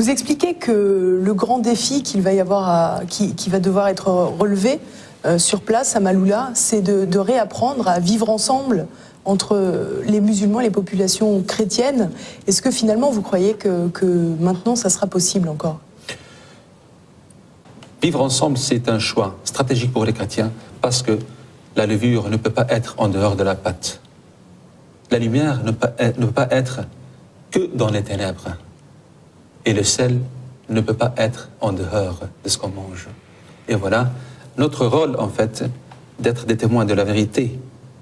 Vous expliquez que le grand défi qu'il va y avoir, qui va devoir être relevé sur place à Maaloula, c'est de réapprendre à vivre ensemble entre les musulmans et les populations chrétiennes. Est-ce que finalement vous croyez que maintenant ça sera possible encore ? Vivre ensemble, c'est un choix stratégique pour les chrétiens parce que la levure ne peut pas être en dehors de la pâte. La lumière ne peut pas être que dans les ténèbres. Et le sel ne peut pas être en dehors de ce qu'on mange. Et voilà, notre rôle, en fait, d'être des témoins de la vérité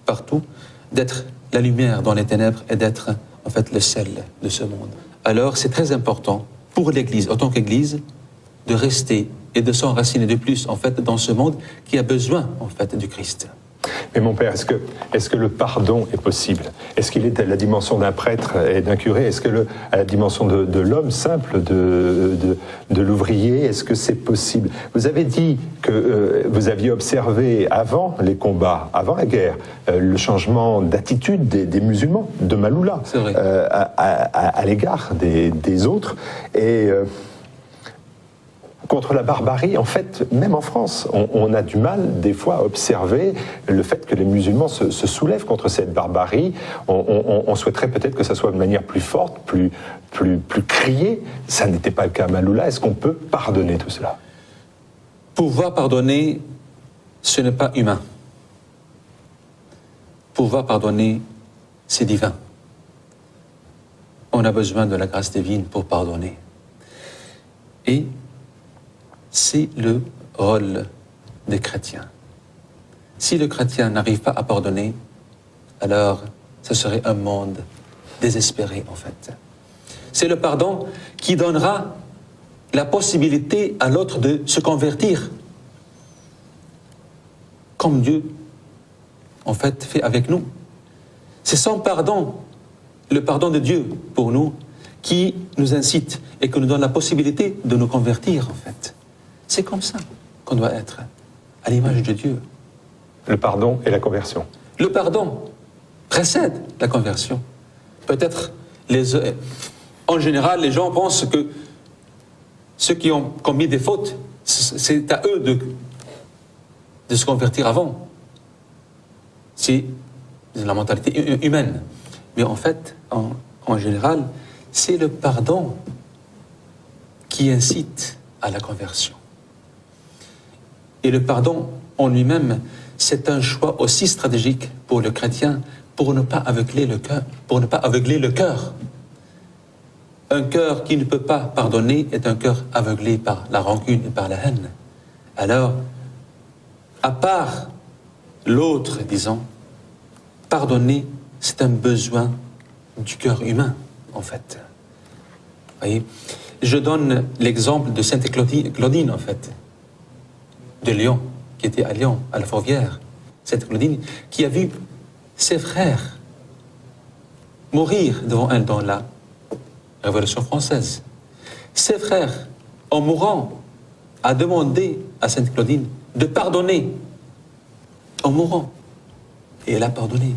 partout, d'être la lumière dans les ténèbres et d'être, en fait, le sel de ce monde. Alors, c'est très important pour l'Église, en tant qu'Église, de rester et de s'enraciner de plus, en fait, dans ce monde qui a besoin, en fait, du Christ. Mais mon père, est-ce que le pardon est possible? Est-ce qu'il est à la dimension d'un prêtre et d'un curé? Est-ce que à la dimension de l'homme simple, de l'ouvrier, est-ce que c'est possible? Vous avez dit que vous aviez observé avant les combats, avant la guerre, le changement d'attitude des musulmans de Maaloula à l'égard des autres. Et contre la barbarie, en fait, même en France, on a du mal, des fois, à observer le fait que les musulmans se soulèvent contre cette barbarie. On souhaiterait peut-être que ça soit de manière plus forte, plus criée. Ça n'était pas le cas à Maaloula. Est-ce qu'on peut pardonner tout cela? Pouvoir pardonner, ce n'est pas humain. Pouvoir pardonner, c'est divin. On a besoin de la grâce divine pour pardonner. Et c'est le rôle des chrétiens. Si le chrétien n'arrive pas à pardonner, alors ce serait un monde désespéré, en fait. C'est le pardon qui donnera la possibilité à l'autre de se convertir, comme Dieu, en fait, fait avec nous. C'est son pardon, le pardon de Dieu pour nous, qui nous incite et qui nous donne la possibilité de nous convertir, en fait. C'est comme ça qu'on doit être, à l'image de Dieu. Le pardon et la conversion. Le pardon précède la conversion. Peut-être, en général, les gens pensent que ceux qui ont commis des fautes, c'est à eux de se convertir avant. C'est la mentalité humaine. Mais en fait, en général, c'est le pardon qui incite à la conversion. Et le pardon en lui-même, c'est un choix aussi stratégique pour le chrétien pour ne pas aveugler le cœur. Un cœur qui ne peut pas pardonner est un cœur aveuglé par la rancune et par la haine. Alors, à part l'autre, disons, pardonner, c'est un besoin du cœur humain, en fait. Vous voyez, je donne l'exemple de Sainte Claudine, en fait, de Lyon, qui était à Lyon, à la Fourvière. Sainte Claudine, qui a vu ses frères mourir devant elle dans la Révolution française. Ses frères, en mourant, a demandé à Sainte Claudine de pardonner en mourant. Et elle a pardonné.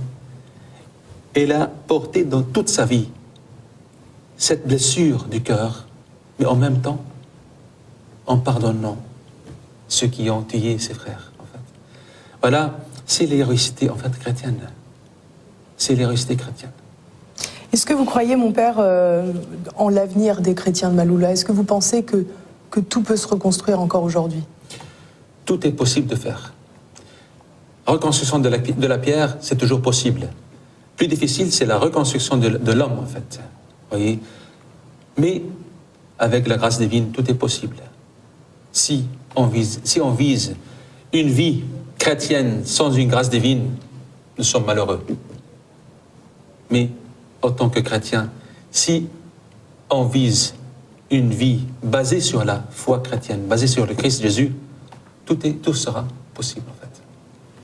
Elle a porté dans toute sa vie cette blessure du cœur, mais en même temps, en pardonnant ceux qui ont tué ses frères, en fait. Voilà, c'est l'héroïcité, en fait, chrétienne. C'est l'héroïcité chrétienne. Est-ce que vous croyez, mon père, en l'avenir des chrétiens de Maaloula? Est-ce que vous pensez que tout peut se reconstruire encore aujourd'hui? Tout est possible de faire. Reconstruction de la pierre, c'est toujours possible. Plus difficile, c'est la reconstruction de l'homme, en fait. Vous voyez? Mais, avec la grâce divine, tout est possible. Si on vise une vie chrétienne sans une grâce divine, nous sommes malheureux. Mais, en tant que chrétien, si on vise une vie basée sur la foi chrétienne, basée sur le Christ Jésus, tout sera possible, en fait.